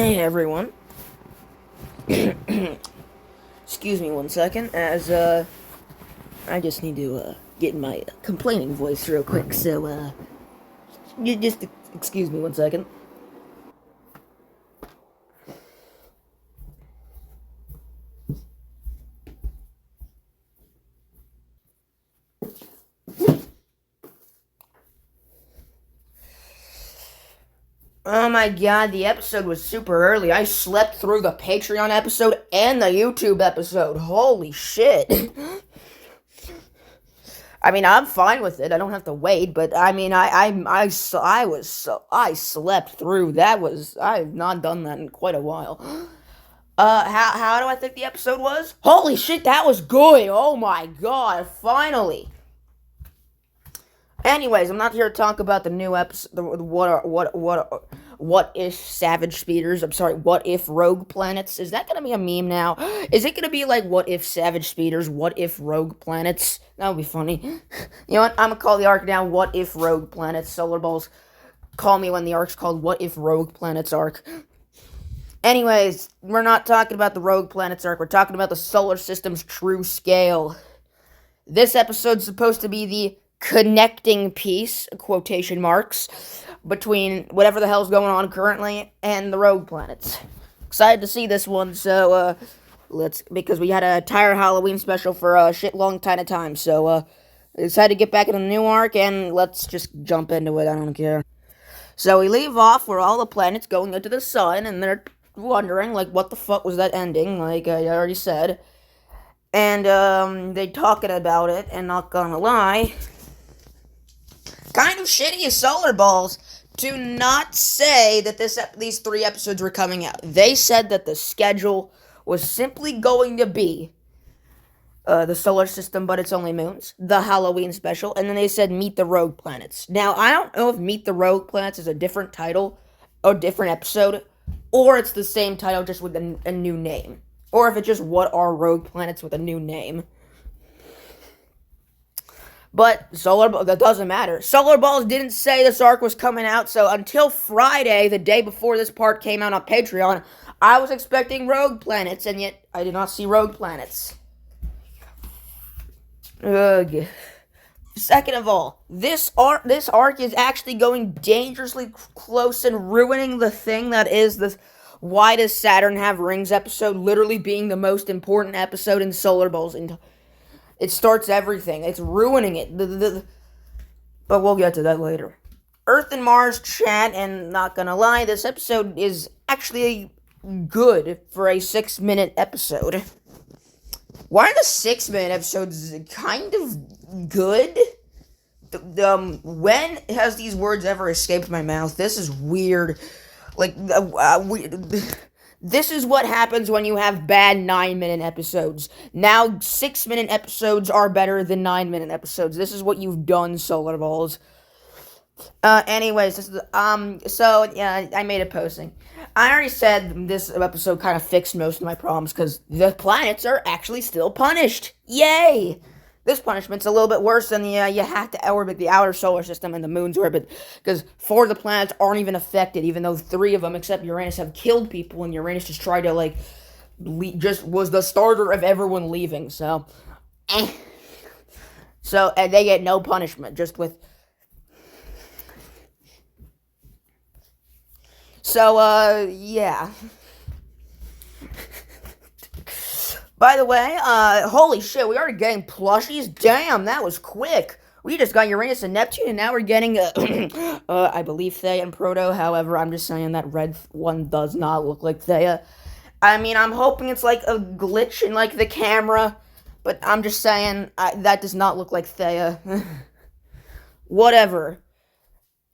Hey everyone. Excuse me one second, as I just need to get in my complaining voice real quick. So you just excuse me one second. Oh my god, the episode was super early. I slept through the Patreon episode and the YouTube episode. Holy shit. I mean, I'm fine with it. I don't have to wait, but I mean, I slept through. I've not done that in quite a while. How do I think the episode was? Holy shit, that was good. Oh my god, finally. Anyways, I'm not here to talk about the new episode. What if Savage Speeders? I'm sorry. What if Rogue Planets? Is that gonna be a meme now? Is it gonna be like what if Savage Speeders? What if Rogue Planets? That would be funny. You know what? I'm gonna call the arc now. What if Rogue Planets? Solar Balls. Call me when the arc's called What if Rogue Planets arc. Anyways, we're not talking about the Rogue Planets arc. We're talking about the solar system's true scale. This episode's supposed to be the connecting piece, quotation marks, between whatever the hell's going on currently and the rogue planets. Excited to see this one, so because we had a entire Halloween special for a shit long time, so excited to get back into the new arc, and let's just jump into it. I don't care. So we leave off where all the planets going into the sun, and they're wondering, like, what the fuck was that ending, like I already said. And they talking about it, and not gonna lie, kind of shitty as Solar Balls to not say that these 3 episodes were coming out. They said that the schedule was simply going to be the solar system, but it's only moons, the Halloween special, and then they said Meet the Rogue Planets. Now, I don't know if Meet the Rogue Planets is a different title or different episode, or it's the same title just with a new name, or if it's just What Are Rogue Planets with a new name. But that doesn't matter. Solar Balls didn't say this arc was coming out, so until Friday, the day before this part came out on Patreon, I was expecting Rogue Planets, and yet I did not see Rogue Planets. Ugh. Second of all, this arc is actually going dangerously close and ruining the thing that is the Why Does Saturn Have Rings episode, literally being the most important episode in Solar Balls. It starts everything. It's ruining it. But we'll get to that later. Earth and Mars chat, and not gonna lie, this episode is actually good for a 6-minute episode. Why are the 6-minute episodes kind of good? When has these words ever escaped my mouth? This is weird. Like, this is what happens when you have bad 9-minute episodes. Now, 6-minute episodes are better than 9-minute episodes. This is what you've done, Solar Balls. Anyways, so, yeah, I made a posting. I already said this episode kind of fixed most of my problems, because the planets are actually still punished. Yay! This punishment's a little bit worse than you have to orbit the outer solar system and the moon's orbit, because 4 of the planets aren't even affected, even though 3 of them, except Uranus, have killed people, and Uranus just tried to, just was the starter of everyone leaving, so, So, and they get no punishment, just with, so, yeah. By the way, holy shit, we already getting plushies? Damn, that was quick. We just got Uranus and Neptune, and now we're getting, I believe Theia and Proto. However, I'm just saying that red one does not look like Theia. I mean, I'm hoping it's like a glitch in, like, the camera, but I'm just saying, that does not look like Theia. Whatever.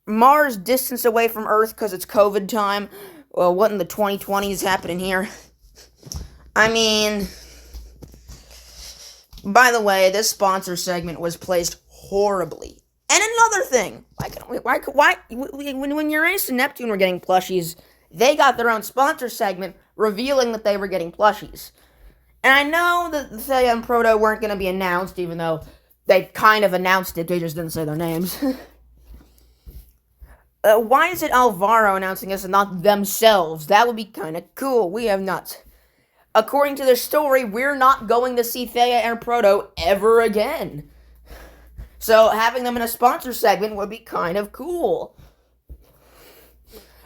Mars distance away from Earth because it's COVID time. Well, what in the 2020s is happening here? I mean, by the way, this sponsor segment was placed horribly. And another thing, when Uranus and Neptune were getting plushies, they got their own sponsor segment revealing that they were getting plushies. And I know that Theia and Proto weren't going to be announced, even though they kind of announced it, they just didn't say their names. Why is it Alvaro announcing this and not themselves? That would be kind of cool. We have not. According to the story, we're not going to see Thea and Proto ever again. So having them in a sponsor segment would be kind of cool.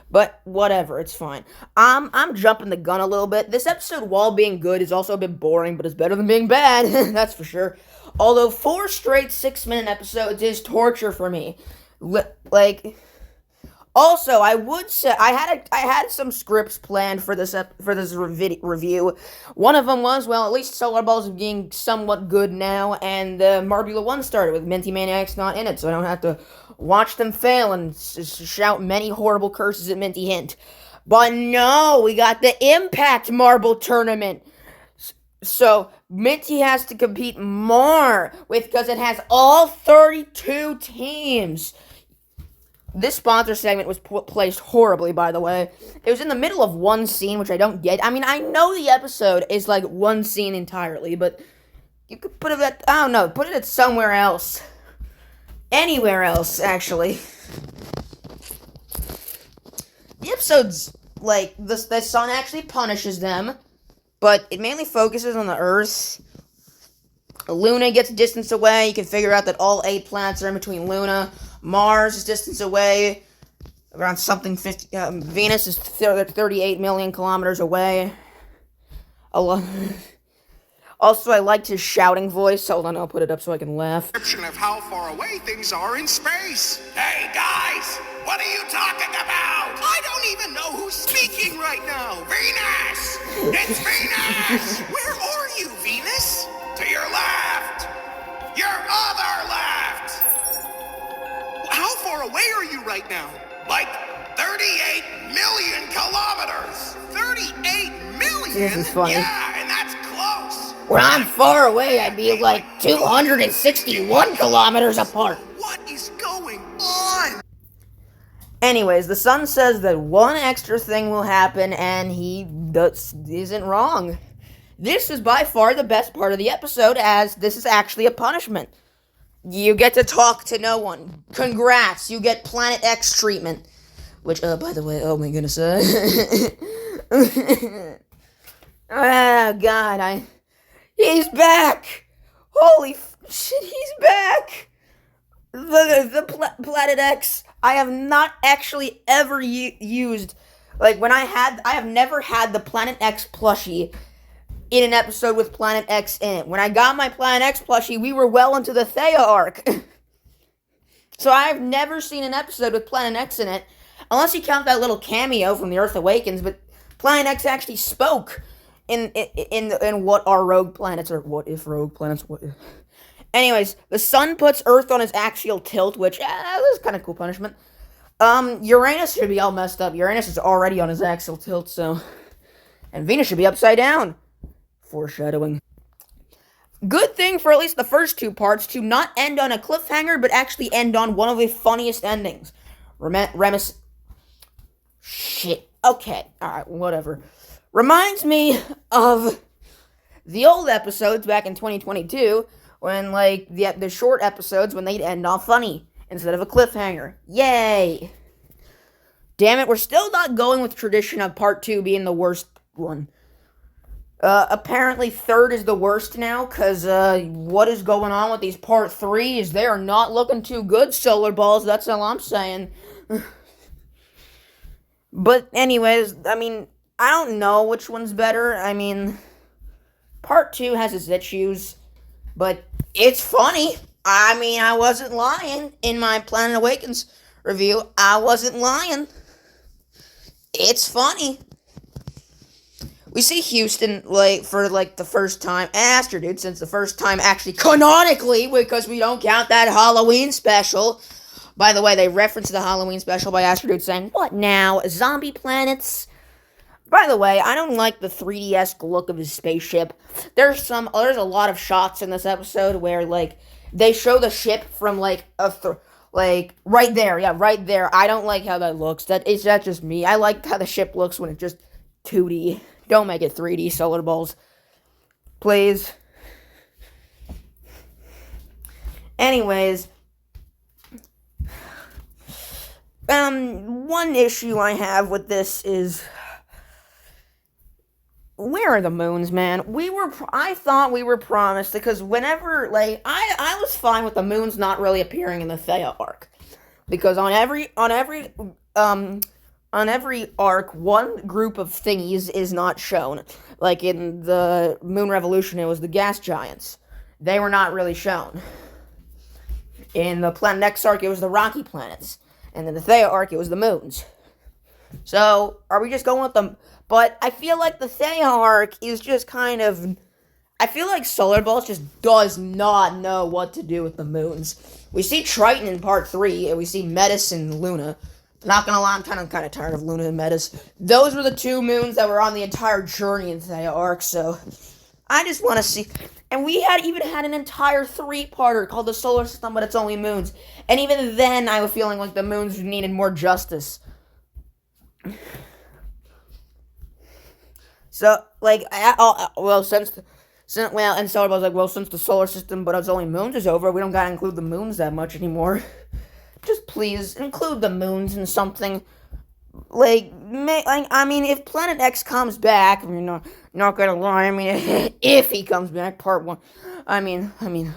But whatever, it's fine. I'm jumping the gun a little bit. This episode, while being good, is also a bit boring, but it's better than being bad. That's for sure. Although 4 straight 6-minute episodes is torture for me. Also, I would say I had some scripts planned for this review. One of them was, well, at least Solar Balls are being somewhat good now, and Marbula 1 started with Minty Maniacs not in it, so I don't have to watch them fail and shout many horrible curses at Minty Hint. But no, we got the Impact Marble Tournament. So, Minty has to compete more because it has all 32 teams. This sponsor segment was placed horribly, by the way. It was in the middle of one scene, which I don't get. I mean, I know the episode is like one scene entirely, but you could put it at, I don't know, put it at somewhere else. Anywhere else, actually. The episode's, like, the sun actually punishes them, but it mainly focuses on the Earth. Luna gets distance away. You can figure out that all 8 planets are in between Luna. Mars is distance away, around something 50. Venus is 38 million kilometers away. Also, I liked his shouting voice. Hold on, I'll put it up so I can laugh. Description of how far away things are in space. Hey guys, what are you talking about? I don't even know who's speaking right now. Venus! It's Venus! Where are you, Venus? To your left! Your other left! How far away are you right now? Like 38 million kilometers! 38 million? This is funny. Yeah, and that's close. When I'm far away, I'd be like 261 kilometers apart. What is going on? Anyways, the sun says that one extra thing will happen, and he isn't wrong. This is by far the best part of the episode, as this is actually a punishment. You get to talk to no one. Congrats, you get Planet X treatment. Which, by the way, oh my goodness, oh god, he's back! Holy shit, he's back! The Planet X, I have not actually ever used, like, I have never had the Planet X plushie in an episode with Planet X in it. When I got my Planet X plushie, we were well into the Thea arc. So I've never seen an episode with Planet X in it, unless you count that little cameo from The Earth Awakens, but Planet X actually spoke in what are rogue planets, or what if rogue planets, what if. Anyways, the sun puts Earth on its axial tilt, which, this is kind of cool punishment. Uranus should be all messed up. Uranus is already on his axial tilt, so. And Venus should be upside down. Foreshadowing. Good thing for at least the first 2 parts to not end on a cliffhanger, but actually end on one of the funniest endings. Shit. Okay. Alright, whatever. Reminds me of the old episodes back in 2022, when, like, the short episodes, when they'd end off funny, instead of a cliffhanger. Yay! Damn it, we're still not going with tradition of part 2 being the worst one. Apparently 3rd is the worst now, because, what is going on with these part 3s? They are not looking too good, Solar Balls, that's all I'm saying. But anyways, I mean, I don't know which one's better. I mean, part 2 has its issues, but it's funny. I mean, I wasn't lying in my Planet Awakens review. I wasn't lying. It's funny. We see Houston, like, for, like, the first time, Astro Dude, since the first time actually canonically, because we don't count that Halloween special. By the way, they referenced the Halloween special by Astro Dude saying, "What now? Zombie planets?" By the way, I don't like the 3D-esque look of his spaceship. There's a lot of shots in this episode where, like, they show the ship from, like, right there. Yeah, right there. I don't like how that looks. That's just me. I like how the ship looks when it's just 2D. Don't make it 3D, Solar Balls. Please. Anyways. one issue I have with this is, where are the moons, man? I thought we were promised, because whenever, like, I was fine with the moons not really appearing in the Thea arc, because on every arc, one group of thingies is not shown. Like in the Moon Revolution, it was the gas giants. They were not really shown. In the next arc, it was the rocky planets. And in the Thea arc, it was the moons. So, are we just going with them? But I feel like the Thea arc is just kind of... I feel like Solar Balls just does not know what to do with the moons. We see Triton in part 3, and we see Metis and Luna. Not gonna lie, I'm kind of tired of Luna and Metis. Those were the two moons that were on the entire journey in Thea arc, so... I just want to see... And we even had an entire 3-parter called the Solar System, but it's only moons. And even then, I was feeling like the moons needed more justice. So, like, and Solar Ball's like, well, since the Solar System, but it's only moons is over, we don't gotta include the moons that much anymore. Just please, include the moons in something. I mean, if Planet X comes back, not gonna lie, I mean, if he comes back, part 1, I'm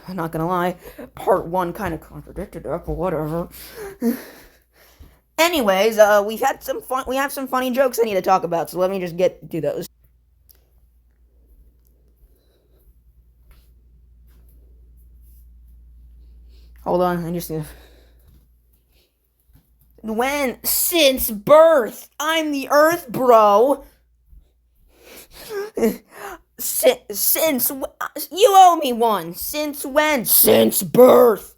not gonna lie, part 1 kind of contradicted that, but whatever. Anyways, we have some funny jokes I need to talk about, so let me just do those. Hold on, I just need to... Since birth, I'm the Earth, bro. Since, you owe me one. Since when? Since birth.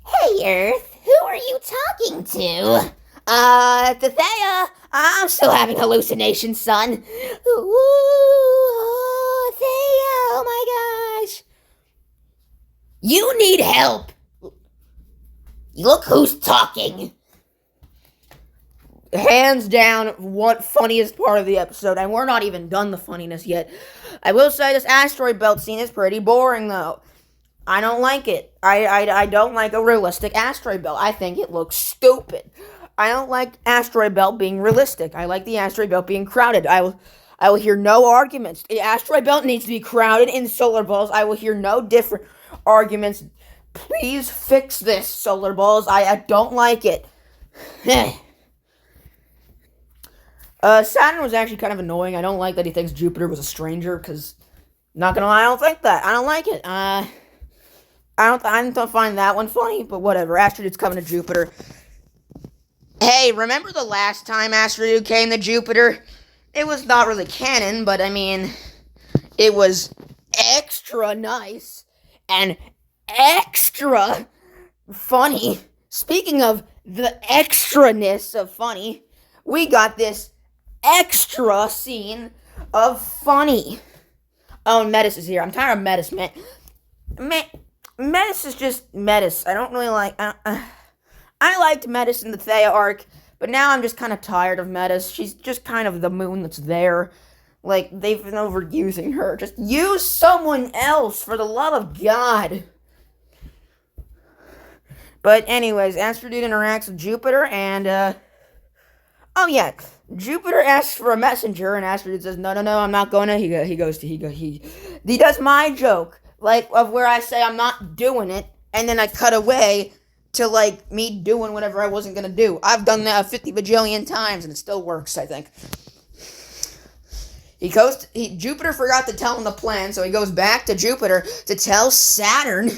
Hey, Earth, who are you talking to? Thea, I'm still having hallucinations, son. Ooh, Thea, oh my gosh. You need help. Look who's talking. Hands down, what funniest part of the episode, and we're not even done the funniness yet. I will say this asteroid belt scene is pretty boring, though. I don't like it. I don't like a realistic asteroid belt. I think it looks stupid. I don't like asteroid belt being realistic. I like the asteroid belt being crowded. I will hear no arguments. The asteroid belt needs to be crowded in Solar Balls. I will hear no different arguments. Please fix this, Solar Balls. I don't like it. Saturn was actually kind of annoying. I don't like that he thinks Jupiter was a stranger, because, not gonna lie, I don't think that. I don't like it. I don't find that one funny, but whatever. Astrodude's coming to Jupiter. Hey, remember the last time Astrodude came to Jupiter? It was not really canon, but I mean, it was extra nice and extra funny. Speaking of the extraness of funny, we got this extra scene of funny. Oh, Metis is here. I'm tired of Metis, man. Metis is just Metis. I don't really like... I liked Metis in the Thea arc, but now I'm just kind of tired of Metis. She's just kind of the moon that's there. Like, they've been overusing her. Just use someone else, for the love of God. But anyways, Astrodude interacts with Jupiter, and, oh yeah, Jupiter asks for a messenger, and Astrodude says, no, I'm not gonna. He does my joke, like, of where I say I'm not doing it, and then I cut away to, like, me doing whatever I wasn't gonna do. I've done that 50 bajillion times, and it still works, I think. Jupiter forgot to tell him the plan, so he goes back to Jupiter to tell Saturn.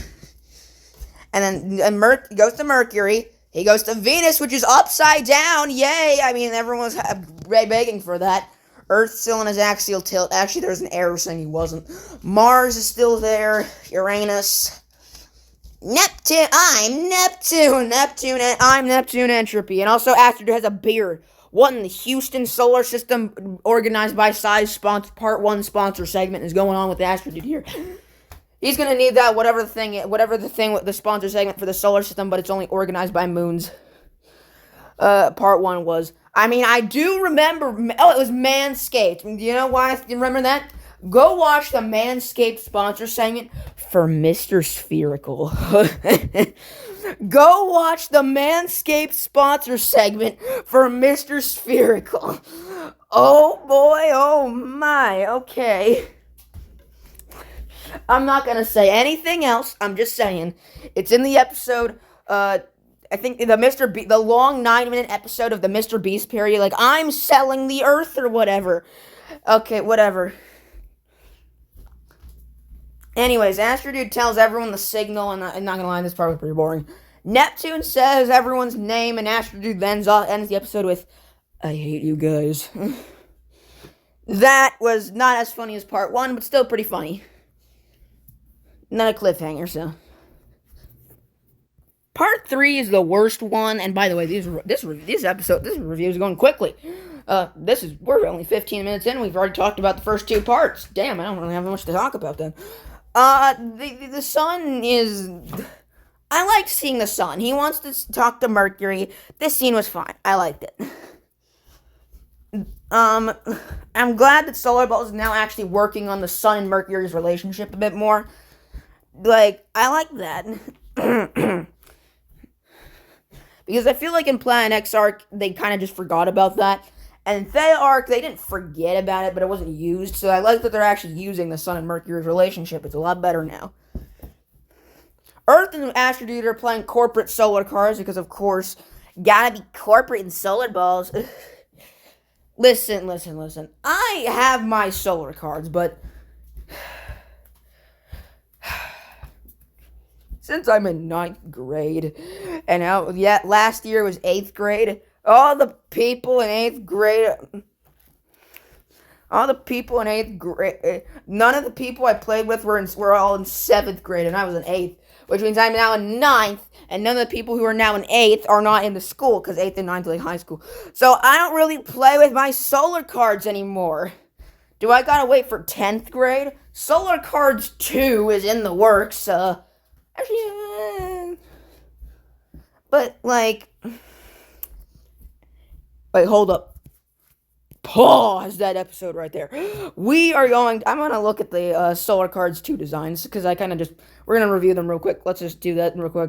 And then he goes to Mercury. He goes to Venus, which is upside down. Yay! I mean, everyone's begging for that. Earth's still in his axial tilt. Actually, there's an error saying he wasn't. Mars is still there. Uranus. Neptune. I'm Neptune. I'm Neptune Entropy. And also, Astrodude has a beard. What in the Houston solar system, organized by Size Part 1 sponsor segment, is going on with Astrodude here? He's gonna need that, whatever the thing with the sponsor segment for the solar system, but it's only organized by moons. Part 1 was. I mean, I do remember. Oh, it was Manscaped. Do you know why I remember that? Go watch the Manscaped sponsor segment for Mr. Spherical. Go watch the Manscaped sponsor segment for Mr. Spherical. Oh boy, oh my, okay. I'm not gonna say anything else. I'm just saying it's in the episode. I think the long 9-minute episode of the Mr. Beast period. Like, I'm selling the Earth or whatever. Okay, whatever. Anyways, Astro Dude tells everyone the signal, and I'm not gonna lie, this part was pretty boring. Neptune says everyone's name, and Astro Dude ends the episode with, "I hate you guys." That was not as funny as part 1, but still pretty funny. Not a cliffhanger, so. Part 3 is the worst one, and by the way, this review is going quickly. We're only 15 minutes in, we've already talked about the first 2 parts. Damn, I don't really have much to talk about then. The sun is... I liked seeing the sun. He wants to talk to Mercury. This scene was fine. I liked it. I'm glad that Solar Ball is now actually working on the sun and Mercury's relationship a bit more. Like, I like that. Because I feel like in Planet X Arc, they kind of just forgot about that. And in Thea Arc, they didn't forget about it, but it wasn't used. So I like that they're actually using the Sun and Mercury's relationship. It's a lot better now. Earth and Astro Dude are playing corporate solar cars because, of course, gotta be corporate in solar balls. Listen. I have my solar cards, but... since I'm in 9th grade, and last year was 8th grade, all the people in 8th grade, none of the people I played with were all in 7th grade, and I was in 8th, which means I'm now in 9th, and none of the people who are now in 8th are not in the school, because 8th and 9th are like high school. So I don't really play with my solar cards anymore. Do I gotta wait for 10th grade? Solar Cards 2 is in the works, actually, but, like, wait, hold up. Pause that episode right there. I'm gonna look at the Solar Cards 2 designs, because we're gonna review them real quick. Let's just do that real quick.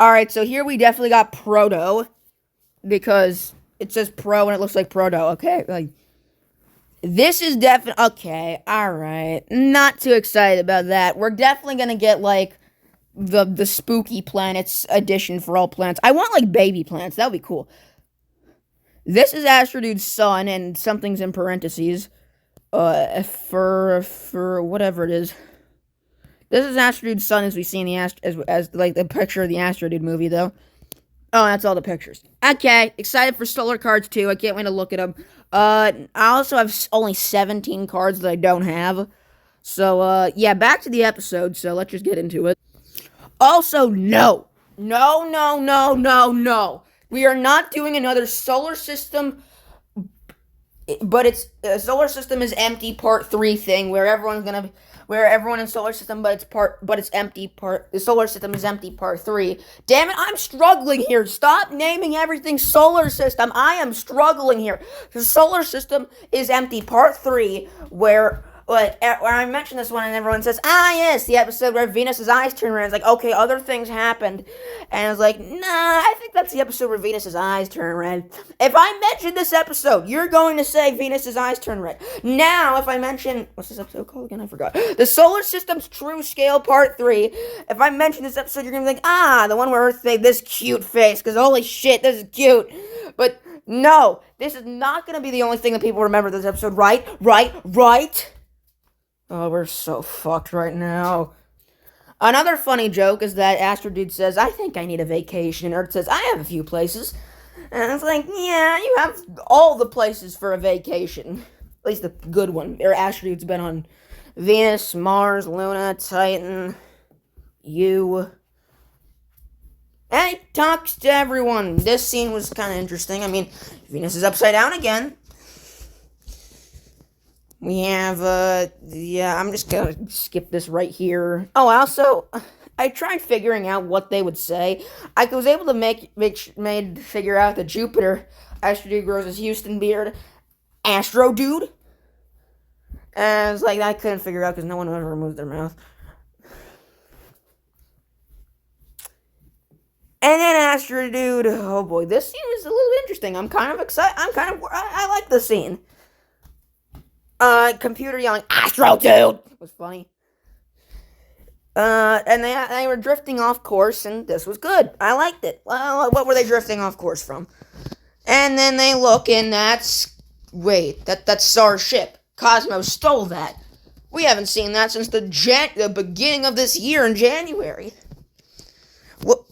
Alright, so here we definitely got Proto, because it says Pro and it looks like Proto, okay? Like, this is definitely, okay, alright. Not too excited about that. We're definitely gonna get, like, the Spooky Planets edition for all planets. I want, like, baby planets. That would be cool. This is Astro Dude's sun, and something's in parentheses. For whatever it is. This is Astro Dude's sun as we see in the as like the picture of the Astro Dude movie, though. Oh, that's all the pictures. Okay, excited for Solar Cards 2. I can't wait to look at them. I also have only 17 cards that I don't have. So, yeah, back to the episode, so let's just get into it. Also, no. We are not doing another solar system, but it's solar system is empty part 3 thing where everyone in solar system, but it's empty part. The solar system is empty part 3. Damn it, I'm struggling here. Stop naming everything solar system. I am struggling here. The solar system is empty part 3 where I mentioned this one and everyone says, yes, the episode where Venus's eyes turn red. It's like, okay, other things happened. And I was like, nah, I think that's the episode where Venus's eyes turn red. If I mention this episode, you're going to say Venus's eyes turn red. Now, if I mention, what's this episode called again? I forgot. The Solar System's True Scale Part 3. If I mention this episode, you're going to think, the one where Earth made this cute face, because holy shit, this is cute. But no, this is not going to be the only thing that people remember this episode, right? Oh, we're so fucked right now. Another funny joke is that Astro Dude says, I think I need a vacation. And Earth says, I have a few places. And it's like, yeah, you have all the places for a vacation. At least the good one. Astro Dude's been on Venus, Mars, Luna, Titan, and he talks to everyone. This scene was kind of interesting. I mean, Venus is upside down again. We have, I'm just gonna skip this right here. Oh, also, I tried figuring out what they would say. I was able to figure out that Jupiter, Astro Dude grows his Houston beard, Astro Dude. And I was like, I couldn't figure out because no one ever removed their mouth. And then Astro Dude, oh boy, this scene was a little interesting. I'm kind of excited. I like the scene. Computer yelling, Astro Dude! Was funny. And they were drifting off course, and this was good. I liked it. What were they drifting off course from? And then they look, and that's SAR's ship. Cosmo stole that. We haven't seen that since the beginning of this year in January. What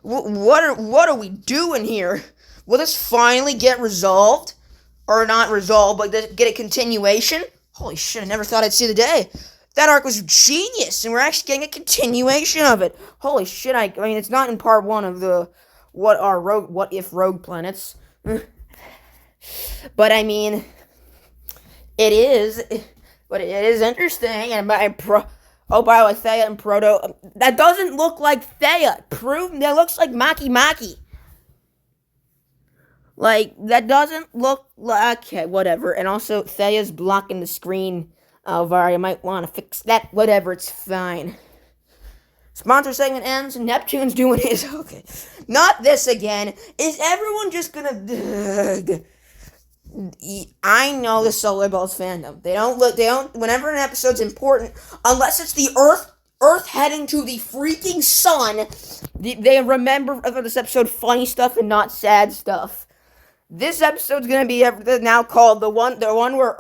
are we doing here? Will this finally get resolved? Or not resolved, but get a continuation? Holy shit, I never thought I'd see the day. That arc was genius, and we're actually getting a continuation of it. Holy shit, I mean, it's not in part 1 of the what if rogue planets. But I mean, it is interesting, and by the way, Thea and Proto, that doesn't look like Thea. That looks like Maki Maki. Like, that doesn't look like, okay, whatever. And also, Thea's blocking the screen. Alvar, you might want to fix that. Whatever, it's fine. Sponsor segment ends, and Neptune's doing his, okay. Not this again. Is everyone just gonna, I know the Solar Balls fandom. They don't, whenever an episode's important, unless it's the Earth heading to the freaking sun, they remember this episode funny stuff and not sad stuff. This episode's gonna be now called the one where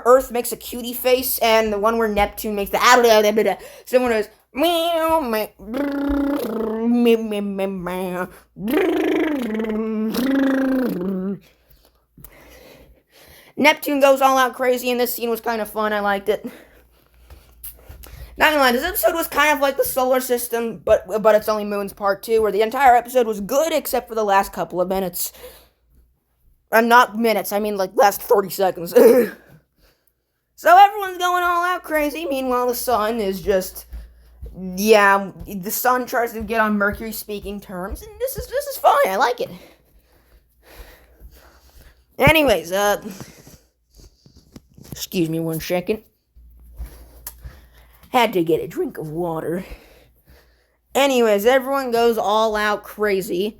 Earth makes a cutie face, and the one where Neptune makes the someone goes meow meow. Neptune goes all out crazy, and this scene was kind of fun. I liked it. Not gonna lie, this episode was kind of like the solar system, but it's only Moon's part 2, where the entire episode was good except for the last couple of minutes. Not minutes, I mean like last 30 seconds. So everyone's going all out crazy. Meanwhile, the sun is just, the sun tries to get on Mercury speaking terms, and this is fine. I like it. Anyways, excuse me 1 second. Had to get a drink of water. Anyways, everyone goes all out crazy.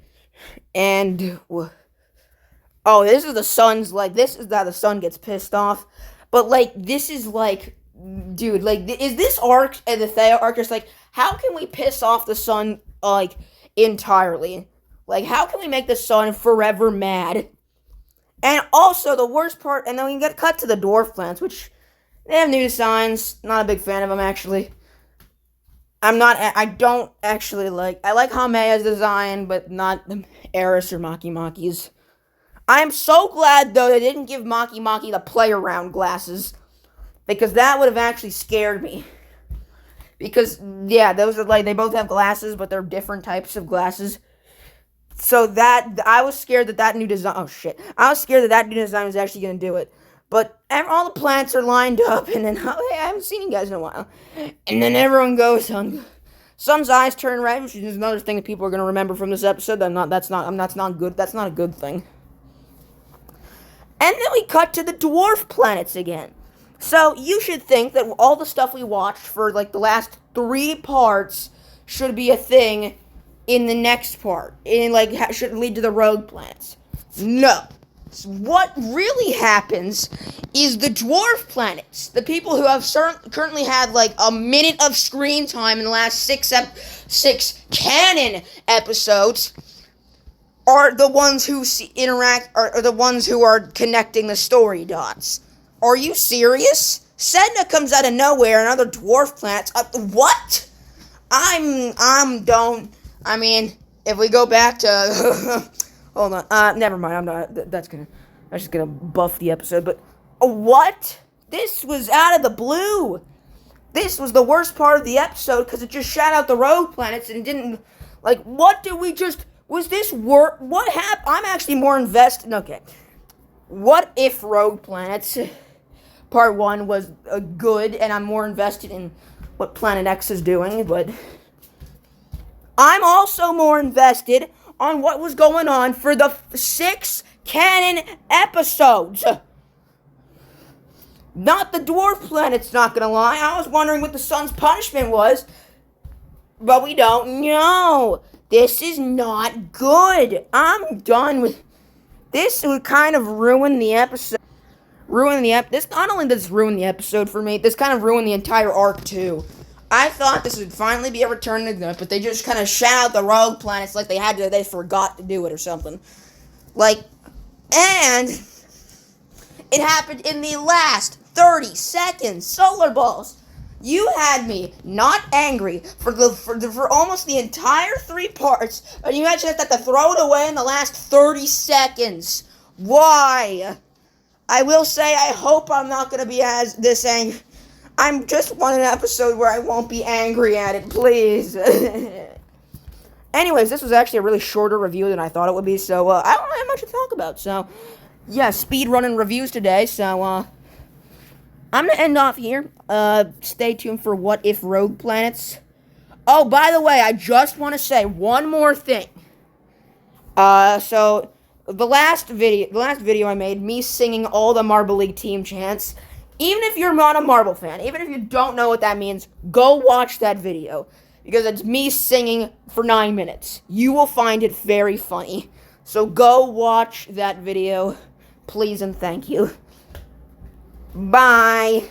And, this is the sun's, this is how the sun gets pissed off. But, this is, dude, is this arc, and the Thea arc, just, how can we piss off the sun, entirely? How can we make the sun forever mad? And also, the worst part, and then we get cut to the dwarf plants, which... They have new designs. Not a big fan of them, actually. I don't actually like... I like Hamea's design, but not the Eris or Maki Maki's. I am so glad, though, they didn't give Maki Maki the play-around glasses. Because that would have actually scared me. Because, those are, they both have glasses, but they're different types of glasses. So I was scared that new design... Oh, shit. I was scared that new design was actually going to do it. But all the plants are lined up, and then, hey, I haven't seen you guys in a while. And then everyone goes on. Sun's eyes turn red, which is another thing that people are going to remember from this episode. That's not good. That's not a good thing. And then we cut to the dwarf planets again. So you should think that all the stuff we watched for, the last 3 parts should be a thing in the next part. Should lead to the rogue planets. No. What really happens is the dwarf planets, the people who have currently had a minute of screen time in the last 6 canon episodes, are the ones who are the ones who are connecting the story dots. Are you serious? Sedna comes out of nowhere and other dwarf planets. What? If we go back to hold on. Never mind. I'm not. That's just gonna buff the episode. But what? This was out of the blue. This was the worst part of the episode because it just shot out the rogue planets and didn't. What did we just? Was this work? What happened? I'm actually more invested. Okay. What if Rogue Planets Part 1 was good, and I'm more invested in what Planet X is doing, but I'm also more invested on what was going on for the 6 canon episodes. Not the dwarf planets, not gonna lie. I was wondering what the sun's punishment was. But we don't know. This is not good. I'm done with this. Would kind of ruin the episode. This not only does this ruin the episode for me, this kind of ruined the entire arc too. I thought this would finally be a return to them, but they just kind of shout out the rogue planets like they forgot to do it or something. Like, and it happened in the last 30 seconds. Solar balls. You had me not angry for almost the entire 3 parts, and you actually had to throw it away in the last 30 seconds. Why? I will say I hope I'm not gonna be as this angry. I'm just want an episode where I won't be angry at it, please. Anyways, this was actually a really shorter review than I thought it would be, so I don't have much to talk about. So, yeah, speedrunning reviews today, so I'm going to end off here. Stay tuned for What If Rogue Planets. Oh, by the way, I just want to say one more thing. So, the last video I made, me singing all the Marble League team chants. Even if you're not a Marble fan, even if you don't know what that means, go watch that video. Because it's me singing for 9 minutes. You will find it very funny. So go watch that video. Please and thank you. Bye.